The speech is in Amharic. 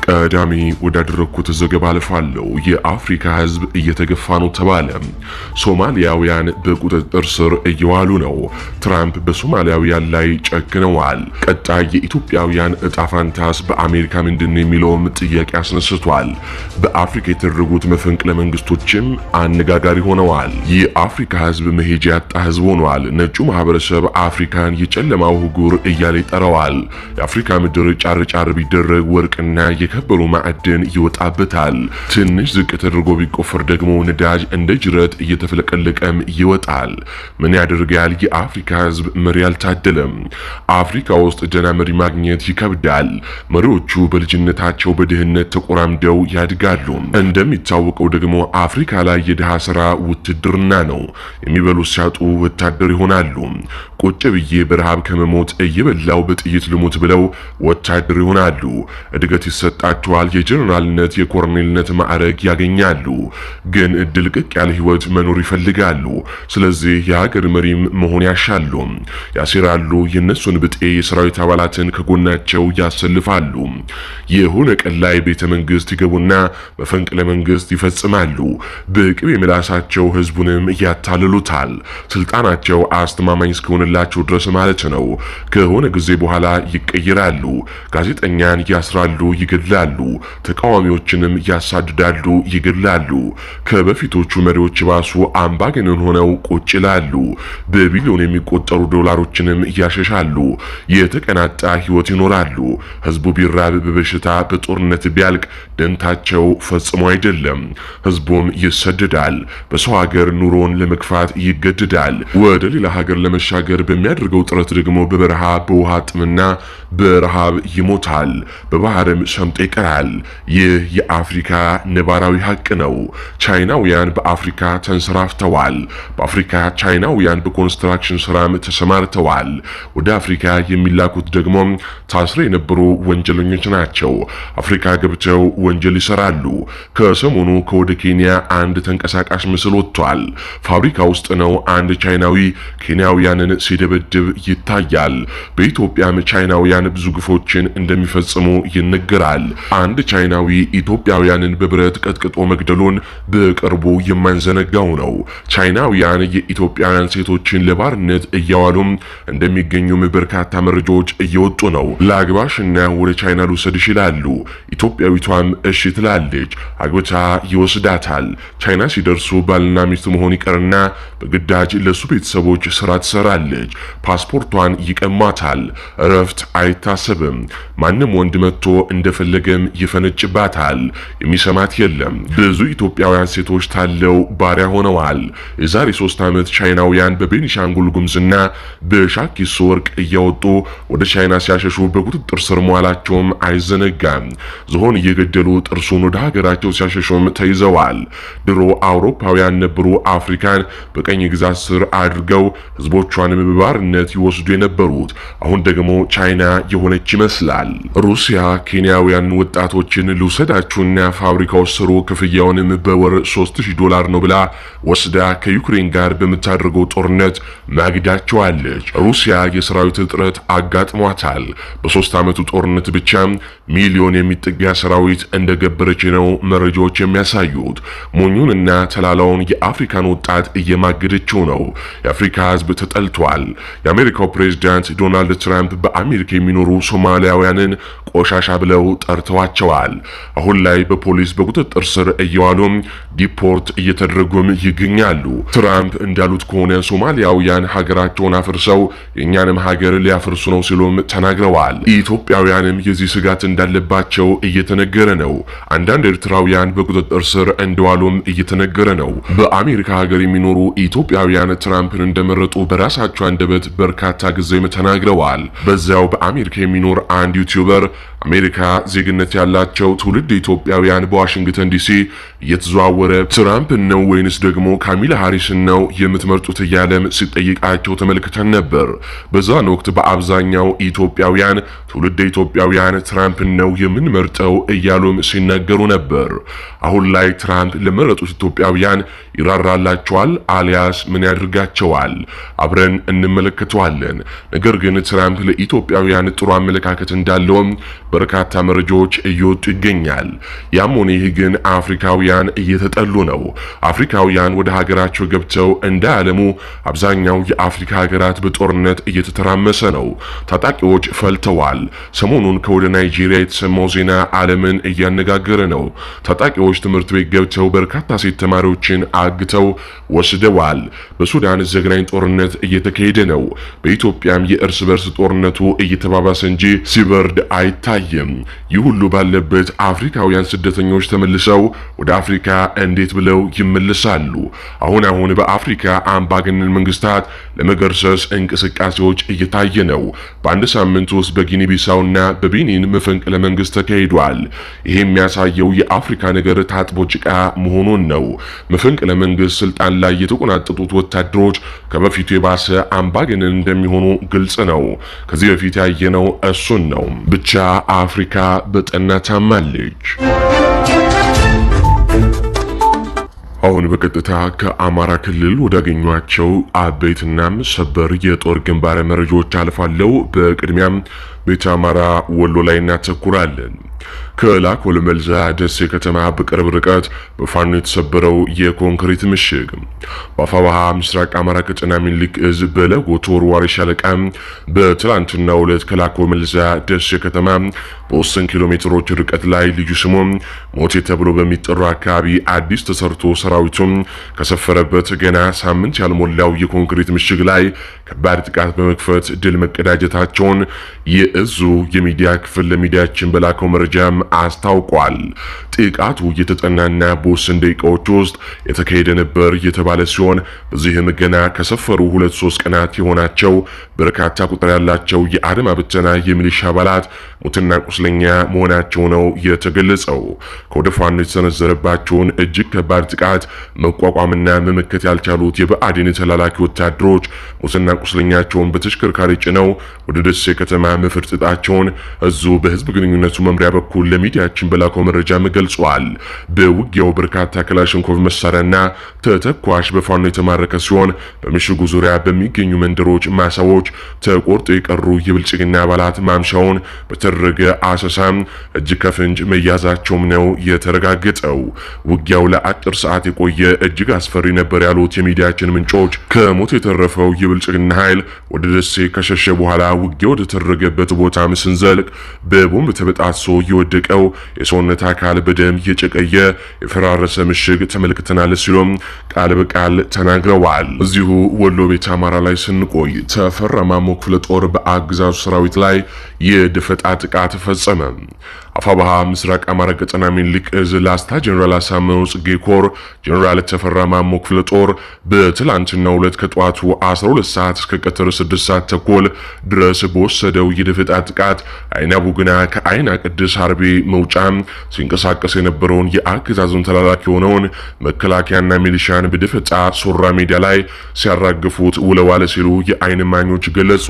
ቀዳሚ ወዳደረኩት ዘገባ አልፋለሁ። የአፍሪካ ህዝብ እየተገፋ ነው ተባለ። ሶማሊያውያን በቁጥጥር ስር እየዋሉ ነው። ትራምፕ በሶማሊያውያን ላይ ጨክነዋል። ቀጣይ የኢትዮጵያውያን እጣ ፋንታስ በአሜሪካ ምንድነው የሚለውም ጥያቄ አስነስቷል። በአፍሪካ የተደረጉት መፈንቅለ መንግስቶችም አነጋጋሪ ሆነዋል። የአፍሪካ ህዝብ መሄጃ ያጣ ህዝብ ሆኗል። ነጩ ማህበረሰብ አፍሪካን የጨለማው ህጉር እያለ ይጠራዋል። የአፍሪካ ምድር ጫር ጫር ቢደረግ ወርቅና የከበሩ ማዕድን ይወጣበታል። ትንሽ ዝቅ ተደርጎ ቢቆፈር ደግሞ ነዳጅ እንደ ጅረት እየተፈለቀለቀም ይወጣል። ምን ያደርጋል? የአፍሪካ ህዝብ መሪ አልታደለም። አፍሪካ ውስጥ ደህና መሪ ማግኘት ይከብዳል። መሪዎቹ በልጅነታቸው በድህነት ተቆራምደው ያድጋሉ። እንደሚታወቀው ደግሞ አፍሪካ ላይ የድሃ ስራ ውትድርና ነው። የሚበሉ ሲያጡ ወታደር ይሆናሉ። ቁጭ ብዬ በረሃብ ከመሞት እየበላው በጥይት ልሙት ብለው ወታደር ይሆናሉ። እድገት ይሰጣቸዋል። የጀነራልነት የኮሎኔልነት ማዕረግ ያገኛሉ። ግን ድልቅቅ ያለ ህይወት መኖር ይፈልጋሉ። ስለዚህ የሀገር መሪም መሆን ያሻሉ። ያሲራሉ። የነሱን ብጤ የሰራዊት አባላትን ከጎናቸው ያሰልፋሉ። የሆነ ቀን ላይ ቤተ መንግስት ይገቡና መፈንቅለ መንግስት ይፈጽማሉ። በቅቤ ምላሳቸው ህዝቡንም ያታልሉታል። ስልጣናቸው አስተማማኝ እስከሆነላቸው ድረስ ማለት ነው። ከሆነ ጊዜ በኋላ ይቀየራሉ። ጋዜጠኛን ያስራሉ፣ ይገድላሉ። ተቃዋሚዎችንም ያሳድዳሉ፣ ይገድላሉ። ከበፊቶቹ መሪዎች ባሱ አምባገነን ሆነው ቁጭ ይላሉ። በቢሊዮን የሚቆጠሩ ዶላሮችንም ያሸሻሉ። የተቀናጣ ህይወት ይኖራሉ። ህዝቡ ቢራብ፣ በበሽታ፣ በጦርነት ቢያልቅ ደንታቸው ፈጽሞ አይደለም። ህዝቡም ይሰደዳል። በሰው ሀገር ኑሮን ለመግፋት ይገደዳል። ወደ ሌላ ሀገር ለመሻገር በሚያደርገው ጥረት ደግሞ በበረሃ በውሃ ጥምና በረሃብ ይሞታል። በባህርም ሰምጦ ይቀራል። ይህ የአፍሪካ ነባራዊ ሀቅ ነው። ቻይናውያን በአፍሪካ ተንሰራፍተዋል። በአፍሪካ ቻይናውያን በኮንስትራክሽን ስራም ተሰማርተዋል። ወደ አፍሪካ የሚላኩት ደግሞ ታስረው የነበሩ ወንጀለኞች ናቸው። አፍሪካ ገብተው ወንጀል ይሰራሉ። ከሰሞኑ ከወደ ኬንያ አንድ ተንቀሳቃሽ ምስል ወጥቷል። ፋብሪካ ውስጥ ነው አንድ ቻይናዊ ኬንያውያንን ሲደበድብ ይታያል። በኢትዮጵያም ቻይናውያን ብዙ ግፎችን እንደሚፈጽሙ ይነገራል። አንድ ቻይናዊ ኢትዮጵያውያንን በብረት ቀጥቅጦ መግደሉን በቅርቡ የማንዘነጋው ነው። ቻይናውያን የኢትዮጵያውያን ሴቶችን ለባርነት እያዋሉም እንደሚገኙም በርካታ መረጃዎች እየወጡ ነው። ለአግባሽና ወደ ቻይና ልውሰድሽ ይላሉ። ኢትዮጵያዊቷም እሺ ትላለች። አግብታ ይወስዳታል። ቻይና ሲደርሱ ባልና ሚስት መሆን ይቀርና በግዳጅ ለሱ ቤተሰቦች ስራ ትሰራለች። ፓስፖርቷን ይቀማታል። እረፍት አይታሰብም። ማንም ወንድ መጥቶ እንደፈለገም ይፈነጭባታል። የሚሰማት የለም። ብዙ ኢትዮጵያውያን ሴቶች ታለው ባሪያ ሆነዋል። የዛሬ 3 ዓመት ቻይናውያን በቤኒሻንጉል ጉምዝና በሻኪሶ ወርቅ እያወጡ ወደ ቻይና ሲያሸሹ በቁጥጥር ስር መዋላቸውም አይዘነጋም። ዝሆን እየገደሉ ጥርሱን ወደ ሀገራቸው ሲያሸሹም ተይዘዋል። ድሮ አውሮፓውያን ነበሩ አፍሪካን በቀኝ ግዛት ስር አድርገው ህዝቦቿንም በባርነት ይወስዱ የነበሩት። አሁን ደግሞ ቻይና የሆነች ይመስላል። ሩሲያ ኬንያውያን ወጣቶችን ልውሰዳችሁና ፋብሪካው ስሩ፣ ክፍያውንም በወር $3000 ነው ብላ ወስዳ ከዩክሬን ጋር በምታደርገው ጦርነት ማግዳቸዋለች። ሩሲያ የሰራዊት እጥረት አጋጥሟታል። በ3 ዓመቱ ጦርነት ብቻ ሚሊዮን የሚጠጋ ሰራዊት እንደገበረች ነው መረጃዎች የሚያሳዩት። ሞኙንና ተላላውን የአፍሪካን ወጣት እየማገደችው ነው። የአፍሪካ ህዝብ ተጠልቷል። የአሜሪካው ፕሬዝዳንት ዶናልድ ትራምፕ በአሜሪካ የሚኖሩ ሶማሊያውያንን ቆሻሻ ብለው ጠርተዋቸዋል። አሁን ላይ በፖሊስ በቁጥጥር ስር እየዋሉም ዲፖርት እየተደረጉም ይገኛሉ። ትራምፕ እንዳሉት ከሆነ ሶማሊያውያን ሀገራቸውን አፍርሰው የእኛንም ሀገር ሊያፈርሱ ነው ሲሉም ተናግረዋል። ኢትዮጵያውያንም የዚህ ስጋት እንዳለባቸው እየተነገረ ነው። አንዳንድ ኤርትራውያን በቁጥጥር ስር እንደዋሉም እየተነገረ ነው። በአሜሪካ ሀገር የሚኖሩ ኢትዮጵያውያን ትራምፕን እንደመረጡ በራሳቸው አንደበት በርካታ ጊዜም ተናግረዋል። በዚያው በአሜሪካ የሚኖር አንድ ዩቲዩበር አሜሪካ ዜግነት ያላቸው ትውልድ ኢትዮጵያውያን በዋሽንግተን ዲሲ እየተዘዋወረ ትራምፕን ነው ወይንስ ደግሞ ካሚላ ሃሪስን ነው የምትመርጡት እያለም ሲጠይቃቸው ተመልክተን ነበር። በዛን ወቅት በአብዛኛው ኢትዮጵያውያን ትውልድ ኢትዮጵያውያን ትራምፕን ነው የምንመርጠው እያሉም ሲናገሩ ነበር። አሁን ላይ ትራምፕ ለመረጡት ኢትዮጵያውያን ይራራላቸዋል አሊያስ ምን ያደርጋቸዋል? አብረን እንመለከተዋለን። ነገር ግን ትራምፕ ለኢትዮጵያውያን ጥሩ አመለካከት እንዳለውም በርካታ መረጃዎች እየወጡ ይገኛል። ያም ሆነ ይህ ግን አፍሪካውያን እየተጠሉ ነው። አፍሪካውያን ወደ ሀገራቸው ገብተው እንዳያለሙ አብዛኛው የአፍሪካ ሀገራት በጦርነት እየተተራመሰ ነው። ታጣቂዎች ፈልተዋል። ሰሞኑን ከወደ ናይጄሪያ የተሰማው ዜና ዓለምን እያነጋገረ ነው። ታጣቂዎች ትምህርት ቤት ገብተው በርካታ ሴት ተማሪዎችን አግተው ወስደዋል። በሱዳን ዘግናኝ ጦርነት እየተካሄደ ነው። በኢትዮጵያም የእርስ በርስ ጦርነቱ እየተባባሰ እንጂ ሲበርድ አይታይም። ይህ ሁሉ ባለበት አፍሪካውያን ስደተኞች ተመልሰው ወደ አፍሪካ እንዴት ብለው ይመለሳሉ? አሁን በአፍሪካ አምባገነን መንግስታት ለመገርሰስ እንቅስቃሴዎች እየታየ ነው። በአንድ ሳምንት ውስጥ በጊኒ ቢሳውና በቤኒን መፈንቅለ መንግስት ተካሂዷል። ይሄ የሚያሳየው የአፍሪካ ነገር ታጥቦ ጭቃ መሆኑን ነው። መፈንቅለ መንግስት ስልጣን ላይ የተቆናጠጡት ወታደሮች ከበፊቱ የባሰ አምባገነን እንደሚሆኑ ግልጽ ነው። ከዚህ በፊት ያየነው እሱን ነው። ብቻ አፍሪካ በጠና ታማለች። አሁን በቀጥታ ከአማራ ክልል ወዳገኟቸው አበይትና ሰበር የጦር ግንባር መረጃዎች አልፋለሁ። በቅድሚያም ቤተ አማራ ወሎ ላይ እናተኩራለን። ከላኮል መልዛ ደሴ ከተማ በቅርብ ርቀት በፋኖ የተሰበረው የኮንክሪት ምሽግ በአፋባሃ ምስራቅ አማራ ቀጠና ሚኒልክ እዝ በለጎ ተወርዋሪ ሻለቃ በትላንትናው ዕለት ከላኮል መልዛ ደሴ ከተማ በ8 ኪሎ ሜትሮች ርቀት ላይ ልዩ ስሙ ሞቴ ተብሎ በሚጠራው አካባቢ አዲስ ተሰርቶ ሰራዊቱም ከሰፈረበት ገና ሳምንት ያልሞላው የኮንክሪት ምሽግ ላይ ከባድ ጥቃት በመክፈት ድል መቀዳጀታቸውን የእዙ የሚዲያ ክፍል ለሚዲያችን በላከው መረጃም አስታውቋል። ጥቃቱ የተጠናና በውስን ደቂቃዎች ውስጥ የተካሄደ ነበር የተባለ ሲሆን በዚህም ገና ከሰፈሩ 2-3 ቀናት የሆናቸው በርካታ ቁጥር ያላቸው የአድማ ብተና የሚሊሻ አባላት ሙትና ቁስለኛ መሆናቸው ነው የተገለጸው። ከወደ ፋኖ የተሰነዘረባቸውን እጅግ ከባድ ጥቃት መቋቋምና መመከት ያልቻሉት የብአዴን ተላላኪ ወታደሮች ሙትና ቁስለኛቸውን በተሽከርካሪ ጭነው ወደ ደሴ ከተማ መፈርጠጣቸውን እዙ በህዝብ ግንኙነቱ መምሪያ በኩል ለሚዲያችን በላከው መረጃም ገልጿል። በውጊያው በርካታ ክላሽንኮቭ መሳሪያና ተተኳሽ በፋኖ የተማረከ ሲሆን በምሽጉ ዙሪያ በሚገኙ መንደሮች፣ ማሳዎች ተቆርጦ የቀሩ የብልጽግና አባላት ማምሻውን በተደረገ አሰሳም እጅ ከፍንጅ መያዛቸውም ነው የተረጋገጠው። ውጊያው ለአጭር ሰዓት የቆየ እጅግ አስፈሪ ነበር ያሉት የሚዲያችን ምንጮች ከሞት የተረፈው የብልጽግና ኃይል ወደ ደሴ ከሸሸ በኋላ ውጊያው ወደ ተደረገበት ቦታም ስንዘልቅ በቦምብ ተበጣሶ የወደቀው የሰውነት አካል በደም የጨቀየ የፈራረሰ ምሽግ ተመልክተናል ሲሉም ቃል በቃል ተናግረዋል። እዚሁ ወሎ ቤተ አማራ ላይ ስንቆይ ተፈራ ማሞ ክፍለ ጦር በአገዛዙ ሰራዊት ላይ የደፈጣ ጥቃት ፈጸመ። አፋባሃ ምስራቅ አማራ ቀጠና ሚኒልክ እዝ ላስታ ጀነራል አሳምነው ጽጌ ኮር ጀነራል ተፈራ ማሞ ክፍለ ጦር በትላንትናው ዕለት ከጧቱ 12 ሰዓት እስከ ቀትር 6 ሰዓት ተኩል ድረስ በወሰደው የደፈጣ ጥቃት አይና ቡግና ከአይና ቅድስ ሀርቤ መውጫ ሲንቀሳቀስ የነበረውን የአገዛዙን ተላላኪ የሆነውን መከላከያና ሚሊሻን በደፈጣ ሶራ ሜዳ ላይ ሲያራግፉት ውለዋል ሲሉ የአይን ማኞች ገለጹ።